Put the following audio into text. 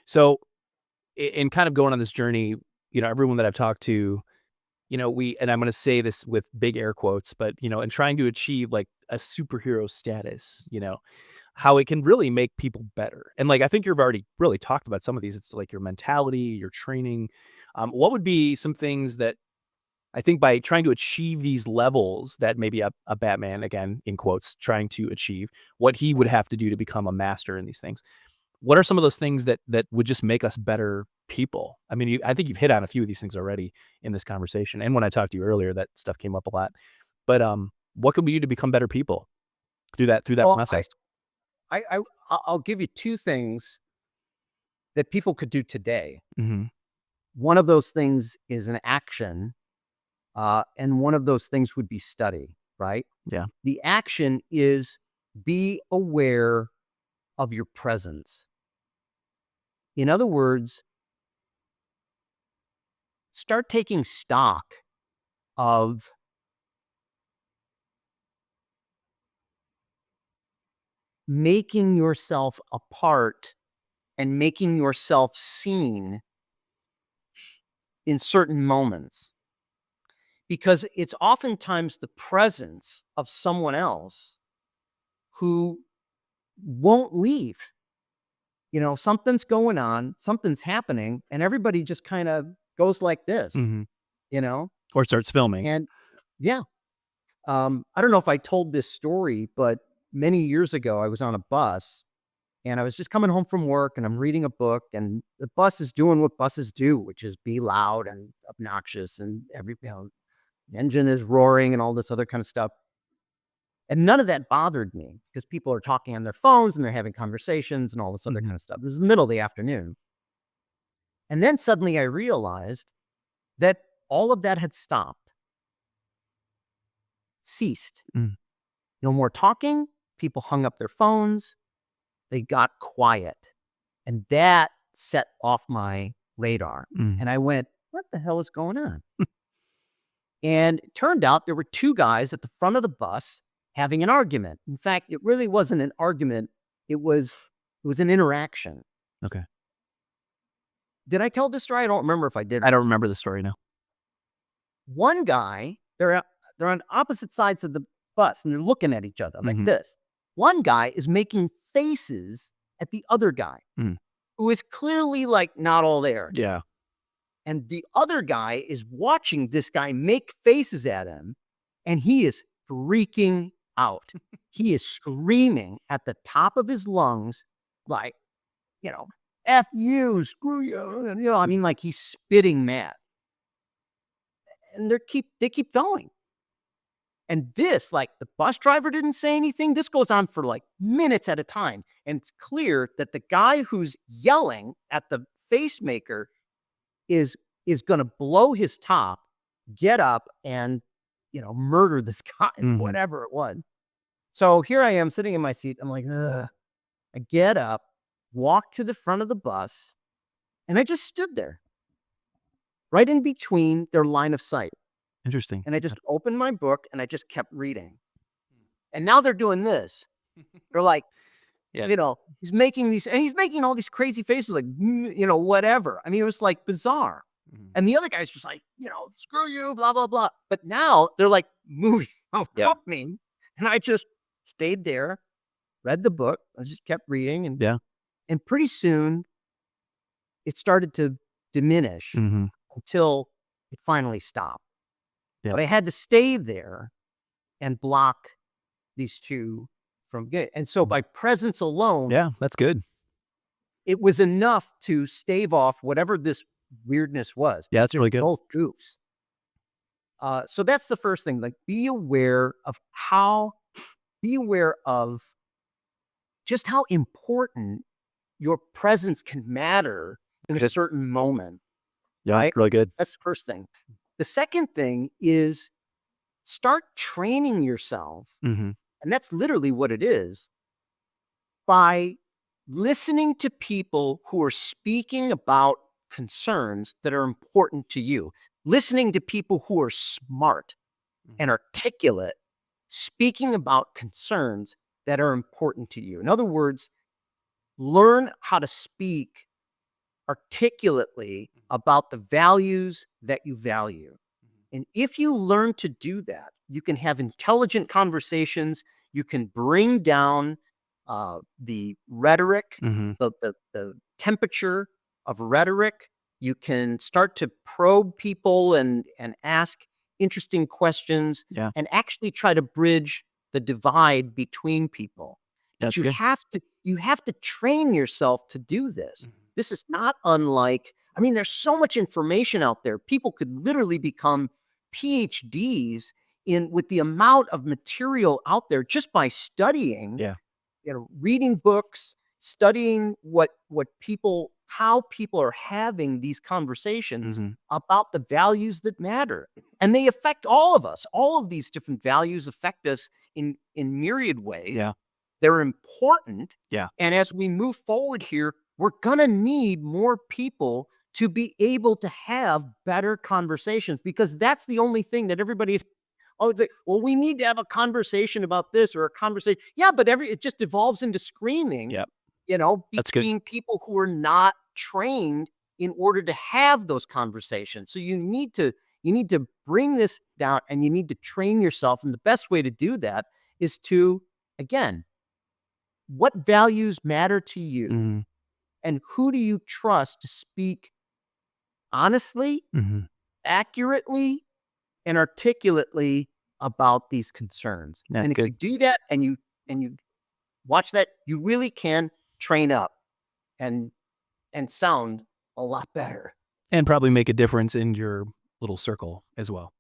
So, in kind of going on this journey, everyone that I've talked to, and I'm going to say this with big air quotes, but, in trying to achieve like a superhero status, how it can really make people better. And like, I think you've already really talked about some of these. It's like your mentality, your training. What would be some things that I think by trying to achieve these levels that maybe a Batman, again, in quotes, trying to achieve, what he would have to do to become a master in these things? What are some of those things that would just make us better people? I mean, I think you've hit on a few of these things already in this conversation, and when I talked to you earlier, that stuff came up a lot. But, what can we do to become better people through that Well, process? I'll give you two things that people could do today. Mhm. One of those things is an action, and one of those things would be study, right? Yeah. The action is be aware of your presence. In other words, start taking stock of making yourself a part and making yourself seen in certain moments. Because it's oftentimes the presence of someone else who won't leave. Something's going on, something's happening, and everybody just kind of goes like this, Mhm. you know? Or starts filming. And yeah, I don't know if I told this story, but many years ago, I was on a bus and I was just coming home from work and I'm reading a book and the bus is doing what buses do, which is be loud and obnoxious and the engine is roaring and all this other kind of stuff. And none of that bothered me because people are talking on their phones and they're having conversations and all this other kind Mhm. of stuff. It was the middle of the afternoon. And then suddenly I realized that all of that had stopped, ceased. Mm. No more talking. People hung up their phones. They got quiet. And that set off my radar. Mm. And I went, what the hell is going on? And it turned out there were two guys at the front of the bus having an argument. In fact, it really wasn't an argument. It was an interaction. Okay. Did I tell this story? I don't remember if I did. I don't remember the story now. One guy, they're on opposite sides of the bus and they're looking at each other like Mhm. this. One guy is making faces at the other guy, Mm. who is clearly like not all there. Yeah. And the other guy is watching this guy make faces at him, and he is freaking out. He is screaming at the top of his lungs, like, you know, F you, screw you. And, I mean, like he's spitting mad. And they keep going. And this, like the bus driver didn't say anything. This goes on for like minutes at a time. And it's clear that the guy who's yelling at the face maker is going to blow his top, get up and, murder this guy, Mhm. whatever it was. So here I am sitting in my seat. I'm like, ugh. I get up, walk to the front of the bus, and I just stood there right in between their line of sight. Interesting. And I just opened my book and I just kept reading. And now they're doing this. They're like, Yeah. he's making all these crazy faces, like, whatever. I mean, it was like bizarre. Mhm. And the other guy's just like, screw you, blah, blah, blah. But now they're like moving Yeah. around me. And I just stayed there, read the book. I just kept reading. Yeah. And pretty soon it started to diminish Mhm. until it finally stopped. Yeah. But I had to stay there and block these two from getting. And so by presence alone, Yeah, that's good. it was enough to stave off whatever this weirdness was. Yeah, that's They're really good. both goofs. So that's the first thing. Like, be aware of just how important your presence can matter in a Good. certain moment. Yeah, Right? really good. That's the first thing. The second thing is start training yourself. Mhm. And that's literally what it is, by listening to people who are speaking about concerns that are important to you, listening to people who are smart and articulate, speaking about concerns that are important to you. In other words, learn how to speak articulately about the values that you value. And if you learn to do that, you can have intelligent conversations. You can bring down the rhetoric, Mhm. the temperature of rhetoric. You can start to probe people and ask interesting questions Yeah. and actually try to bridge the divide between people. But That's good. you have to train yourself to do this. Mhm. This is not unlike, I mean, there's so much information out there. People could literally become PhDs in with the amount of material out there just by studying, Yeah. reading books, studying what people how people are having these conversations Mhm. about the values that matter. And they affect all of us. All of these different values affect us in myriad ways. Yeah. They're important. Yeah. And as we move forward here, we're going to need more people to be able to have better conversations because that's the only thing that everybody's, oh, it's like, well, we need to have a conversation about this or a conversation. Yeah, but it just evolves into screaming, Yep. That's good. between people who are not trained in order to have those conversations. So you need to bring this down and you need to train yourself. And the best way to do that is to, again, what values matter to you Mhm. and who do you trust to speak honestly, Mhm. accurately, and articulately about these concerns. That's And if you good. do that and you watch that, you really can train up and sound a lot better. And probably make a difference in your little circle as well.